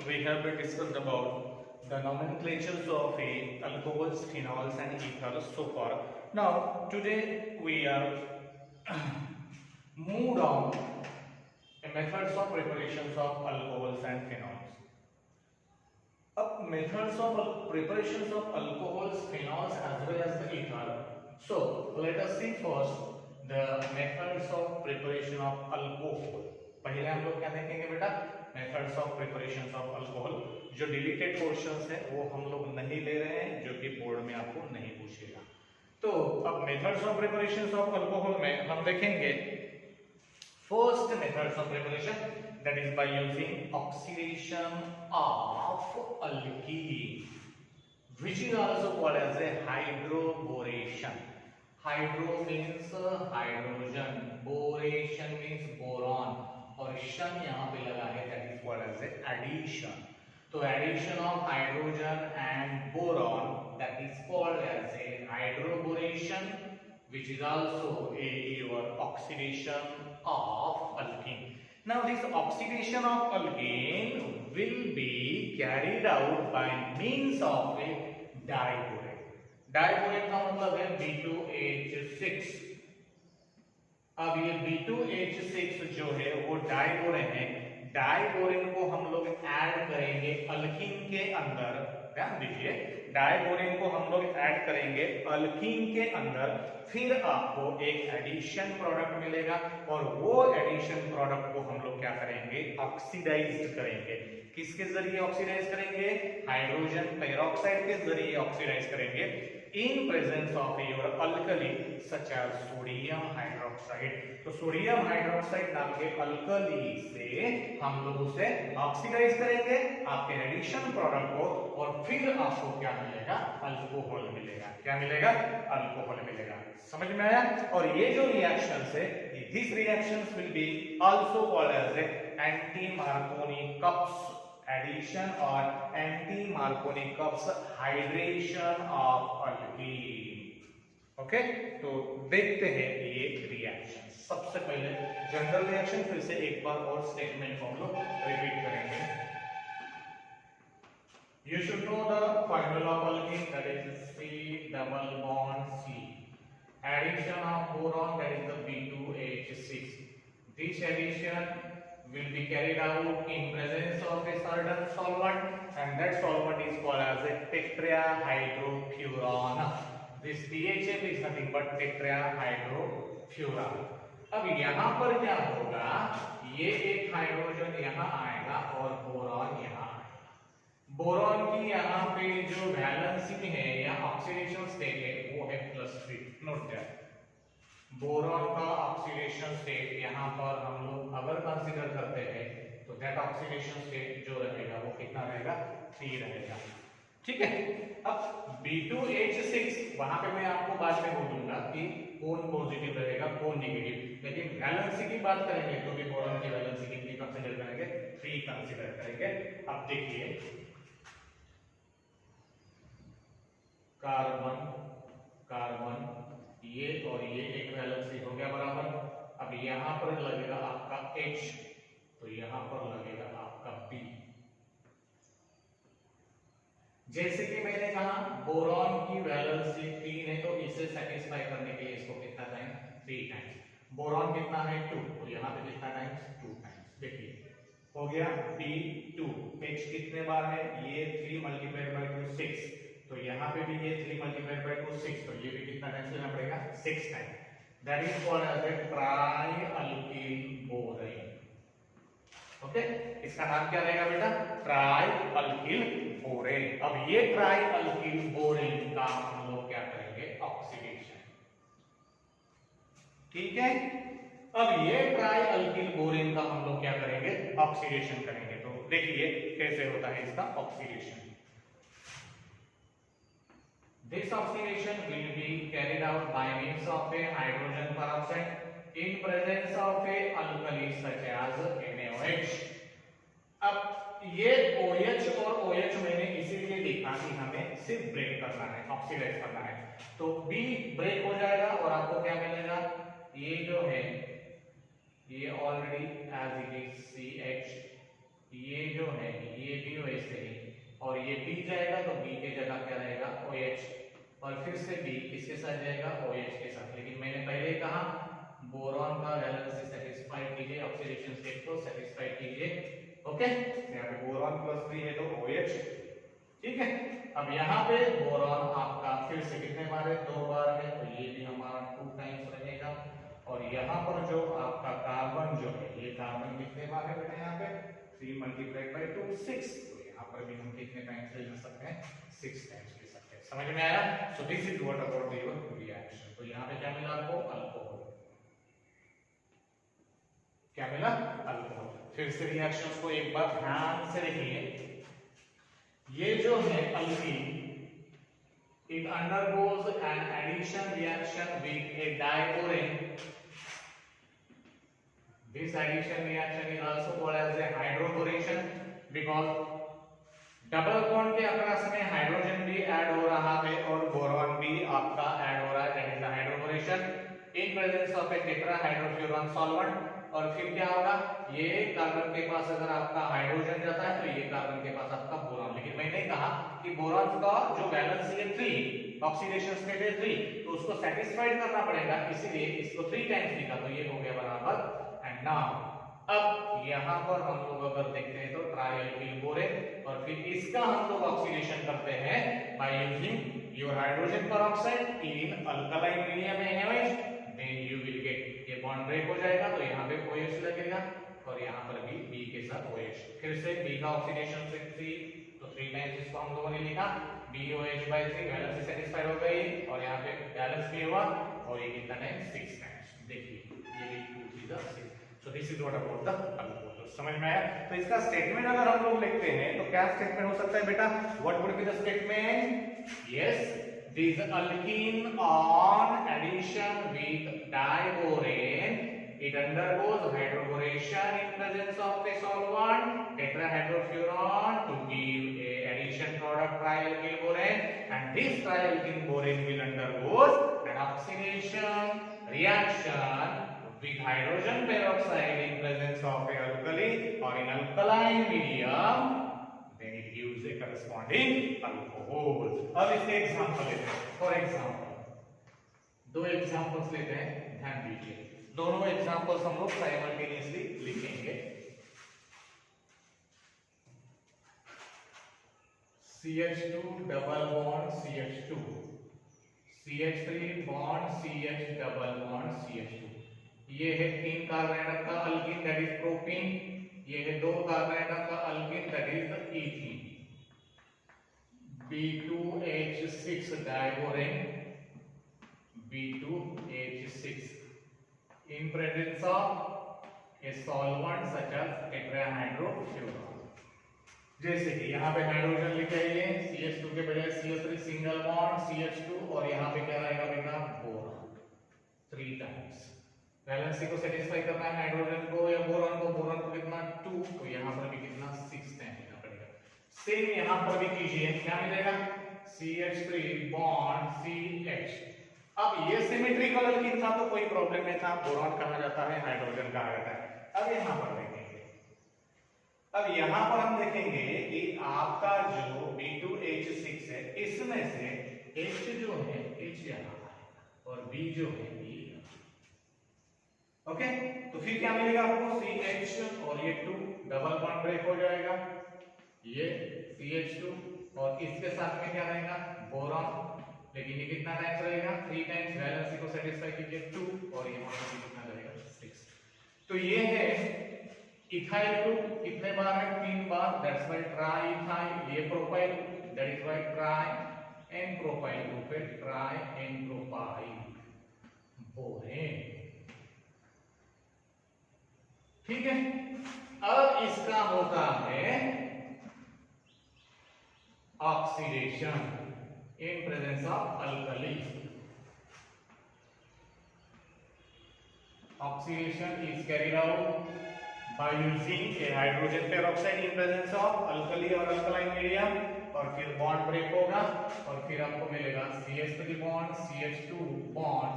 we have been discussed about the nomenclatures of alcohols, phenols and ethers so far. Now today we are moved on the methods of preparations of alcohols and phenols. Methods of preparations of alcohols, phenols as well as the ether. So let us see first the methods of preparation of alcohol. पहले हम लोग क्या देखेंगे बेटा, methods of preparation of alcohol. जो deleted portions है वो हम लोग नहीं ले रहे हैं, जो कि बोर्ड में आपको नहीं पूछेगा. तो अब methods of preparation of alcohol में हम देखेंगे first methods of preparation, that is by using oxidation of alkene, which is also called as a hydroboration. Hydro means hydrogen, boration means boron, और शन यहाँ पे लगा है, that is called as a addition. तो addition of hydrogen and boron, that is called as a hydroboration, which is also your oxidation of alkene. Now this oxidation of alkene will be carried out by means of a diborane. Diborane का मतलब है B2H6. अब ये B2H6 जो है वो diborane है. Diborane को हम लोग ऐड करेंगे अल्कीन के अंदर. ध्यान दीजिए, डाइबोरेन को हम लोग ऐड करेंगे अल्कीन के अंदर. फिर आपको एक एडिशन प्रोडक्ट मिलेगा और वो एडिशन प्रोडक्ट को हम लोग क्या करेंगे, ऑक्सीडाइज करेंगे. किसके जरिए ऑक्सीडाइज करेंगे? हाइड्रोजन पेरोक्साइड के जरिए ऑक्सीडाइज करेंगे in presence of your alkali such as sodium hydroxide. तो सोडियम हाइड्रोक्साइड नाम के अल्कली से हम लोग उसे ऑक्सीडाइज करेंगे आपके एडिशन प्रोडक्ट को, और फिर आपको क्या मिलेगा? अल्कोहल मिलेगा. क्या मिलेगा? अल्कोहल मिलेगा. समझ में आया? और ये जो रिएक्शंस है, this reactions will be also called as anti Markovnikov cups addition or anti-Marconi cups hydration of alkene. Okay, तो देखते हैं ये रिएक्शन. सबसे पहले जनरल रिएक्शन, फिर से एक बार और स्टेटमेंट को हम लोग रिपीट करेंगे. You should know the formula of alkene, that is C double bond C. Addition of boron, that is the B2H6. This addition will be carried out in presence of a certain solvent, and that solvent is called as a tetrahydrofuran. This THF is nothing but tetrahydrofuran. अब यहाँ पर क्या होगा, ये एक hydrogen यहाँ आएगा और बोरॉन यहाँ आएगा. बोरॉन की यहाँ पे जो वैलेंसी है या ऑक्सीडेशन स्टेट है वो है +3. नोट दैट बोरॉन का ऑक्सीडेशन स्टेट यहाँ पर हम लोग अगर कंसीडर करते हैं तो दैट ऑक्सीडेशन स्टेट जो रहेगा वो कितना रहेगा? 3 रहेगा. ठीक है. अब B2H6 वहां पे मैं आपको बाद में बोलूंगा कि कौन पॉजिटिव रहेगा कौन नेगेटिव, लेकिन वैलेंसी की बात करेंगे तो भी बोरॉन की वैलेंसी कितनी कंसीडर करेंगे? 3 कंसीडर करेंगे. अब देखिए, कार्बन कार्बन ये और ये एक वैलेंसी हो गया बराबर. अब यहां पर लगेगा आपका H, तो यहां पर लगेगा आपका B. जैसे कि मैंने कहा बोरॉन की वैलेंसी 3 है, तो इसे सेटिस्फाई करने के लिए इसको कितना टाइम? 3 टाइम्स. बोरॉन कितना है? 2, तो यहां पे कितना टाइम्स? 2 टाइम्स. देखिए हो गया B2. H कितने बार है? ये 3 मल्टीप्लाइड बाय 2 6, तो यहाँ पे भी ये 3 मल्टीप्लाइड बाय 2 6, तो ये भी कितना टाइम लेना पड़ेगा? 6 time. That is called as a tri alkyl borane. Okay, इसका नाम क्या रहेगा बेटा? Tri alkyl borane. अब ये ट्राई अल्कील बोरेन का हम लोग क्या करेंगे? ऑक्सीडेशन. ठीक है. अब ये ट्राई अल्कील बोरेन का हम लोग क्या करेंगे? ऑक्सीडेशन करेंगे. तो देखिए कैसे होता है इसका oxidation. This oxidation will be carried out by means of a hydrogen peroxide in presence of a alkali such as NaOH. अब ये OH और OH मैंने इसीलिए लिखा कि हमें सिर्फ ब्रेक करना है, ऑक्सीडाइज करना है. तो B ब्रेक हो जाएगा और आपको क्या मिलेगा? ये जो है ये already as it is CH, ये जो है ये भी वैसे ही, और ये बी जाएगा तो बी के जगह क्या रहेगा OH, और फिर से बी किसके साथ जाएगा OH के साथ। लेकिन मैंने पहले कहा बोरॉन का वैलेंसी सेटिस्फाइड कीजिए, ऑक्सीडेशन स्टेट को सेटिस्फाइड कीजिए। ओके, यहाँ पे बोरॉन +3 है तो OH, ठीक है। अब यहाँ पे बोरॉन आपका फिर से कितने बार है, 2 बार है, तो ये भी हमारा 2 टाइम्स रहेगा। और यहाँ पर जो आपका कार्बन जो है, ये कार्बन कितने बार है बेटा, यहाँ पे 3 × 2 6, तो यहाँ पर भी हम कितने टाइम्स ले सकते हैं, 6 टाइम्स ले सकते हैं। समझ में आया? So this is what about your reaction. तो यहाँ पे क्या मिला आपको, अल्कोहल, क्या मिला, अल्कोहल। फिर से रिएक्शंस को एक बार ध्यान से देखिए। ये जो है alkyne, it undergoes an addition reaction with a diborane. This addition reaction is also called as a hydroboration because double bond के अक्रॉस में हाइड्रोजन भी ऐड हो रहा है और बोरॉन भी आपका ऐड हो रहा है, that is the hydroboration in presence of a tetrahydrofuran solvent. और फिर क्या होगा, ये कार्बन के पास अगर आपका हाइड्रोजन जाता है तो ये कार्बन के पास आपका बोरॉन। लेकिन मैंने कहा कि बोरॉन का जो वैलेंसी है 3, ऑक्सीडेशन स्टेट है 3, तो उसको सेटिस्फाइड करना पड़ेगा, इसीलिए इसको 3 टाइम्स लिखा, तो ये हो गया बराबर। एंड नाउ अब यहाँ पर हम लोग अगर देखते हैं तो ट्राइअल्किल बोरेन, और फिर इसका हम लोग ऑक्सीडेशन करते हैं by using your hydrogen peroxide in alkaline medium NaOH, then you will get, ये बॉन्ड ब्रेक हो जाएगा तो यहाँ पे OH लगेगा और यहाँ पर भी B के साथ OH। फिर से B का ऑक्सीडेशन से 3, तो 3 टाइम्स इसको हम लोगों ने लिखा, BOH/3, वैलेंसी सेटिस्फाइड हो गई और यहाँ पे बैलेंस भी हुआ, और ये कितना टाइम, 6 टाइम्स। देखिए ये भी 2 3 6। So this is what about the alcohol. समझ में आया? तो इसका स्टेटमेंट अगर हम लोग लिखते हैं तो क्या स्टेटमेंट हो सकता है बेटा, what would be the statement? Yes, this alkene on addition with diborane, it undergoes hydroboration in presence of the solvent tetrahydrofuran to give a addition product trialkyl borane, and this trialkyl borane will undergo an oxidation reaction with hydrogen peroxide in presence of a alkali or in alkaline medium, then it gives a corresponding alcohol. अब इसके example लेते हैं। For example 2 examples लेते हैं, ध्यान दीजिए। दोनों examples हम लोग साइमल्टेनियसली लिखेंगे। CH2 double bond CH2, CH3 bond CH double bond CH2। ये है 3 कार्बन एटम का अल्कीन, दैट इज प्रोपीन। ये है 2 कार्बन एटम का alkyne, that is the ethene. B2H6 diborane, B2H6 in presence of a solvent such as tetrahydrofuran। जैसे कि यहाँ पे हाइड्रोजन लिखे हैं, CH2 के बजाय CH3 सिंगल बॉन्ड CH2, और यहाँ पे क्या रहेगा बेटा, बोरॉन 3 टाइम्स। वैलेंसी को सेटिस्फाई करना है हाइड्रोजन को या बोरॉन को, बोरॉन को कितना 2, तो यहाँ पर भी कितना 6 टाइम देना पड़ेगा। सेम यहाँ पर भी कीजिए, क्या मिलेगा, CH3 बॉन्ड CH। अब ये सिमेट्रिकल अल्कीन था तो कोई प्रॉब्लम नहीं था, बोरॉन कहा जाता है, हाइड्रोजन कहा जाता है। अब यहाँ पर देखेंगे, अब यहाँ पर हम देखेंगे कि आपका जो B2H6 है, इसमें से H जो है H यहाँ और B जो है B। ओके, तो फिर क्या मिलेगा आपको, CH और ये 2 डबल बॉन्ड ब्रेक हो जाएगा, ये CH2 और इसके साथ में क्या रहेगा, बोरॉन। लेकिन ये कितना टाइम्स रहेगा, 3 टाइम्स। वैलेंसी को सेटिस्फाई कीजिए 2 और यहाँ पर कितना रहेगा, 6। तो ये है इथाइल ग्रुप, कितने बार है, 3 बार, दैट्स व्हाई ट्राई इथाइल। ये propyl, that is why tri n propyl group है, ट्राई एन प्रोपाइल बोरेन। ठीक है, अब इसका होता है oxidation in presence of alkali. Oxidation is carried out by using a hydrogen peroxide in presence of alkali और alkaline medium, और फिर बॉन्ड ब्रेक होगा और फिर आपको मिलेगा CH3 बॉन्ड CH2 बॉन्ड,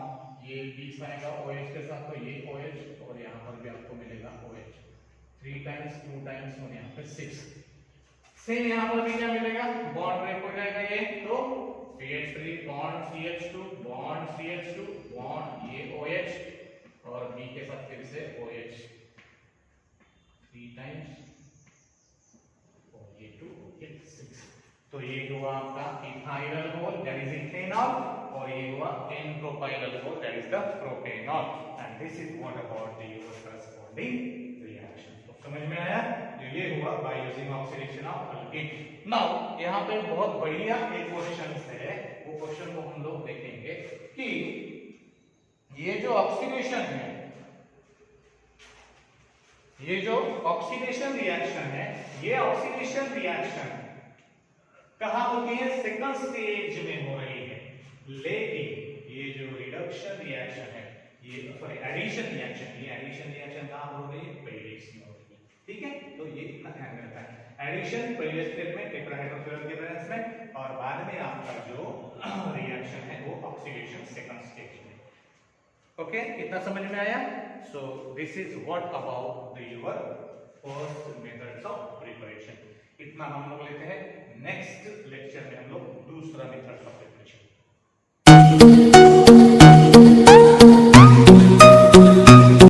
ये बीच आएगा OH के साथ, तो ये OH और यहाँ पर भी आपको मिलेगा OH। 3 टाइम्स 2 टाइम्स और यहाँ पे 6। सेम यहाँ पर भी क्या मिलेगा, बॉन्ड ब्रेक हो जाएगा ये, तो CH3 bond CH2 bond CH2 bond ये OH और B के साथ फिर से OH 3 टाइम्स और ये 2 ये 6। तो ये हुआ आपका ethyl alcohol that is ethanol और ये हुआ n propyl alcohol that is the propanol and this is what about the corresponding reaction. तो समझ में आया, जो ये हुआ by using oxidation of alkyne. Now यहाँ पे बहुत बढ़िया एक क्वेश्चन है, वो क्वेश्चन को हम लोग देखेंगे कि ये जो ऑक्सीडेशन है, ये जो ऑक्सीडेशन रिएक्शन है, ये ऑक्सीडेशन रिएक्शन कहाँ होती है, सेकंड स्टेज में हो रही है, लेकिन ये जो रिडक्शन रिएक्शन है, ये सॉरी एडिशन रिएक्शन, ये एडिशन रिएक्शन कहाँ हो रही है, पहले इसमें हो रही है। ठीक है, तो ये इतना ध्यान रखना है, एडिशन पहले स्टेज में टेट्राहाइड्रोक्लोराइड के प्रेजेंस में और बाद में आपका जो रिएक्शन है वो ऑक्सीडेशन सेकंड स्टेज में। ओके, इतना समझ में आया। So this is what about the your first methods of preparation. इतना हम लोग लेते हैं।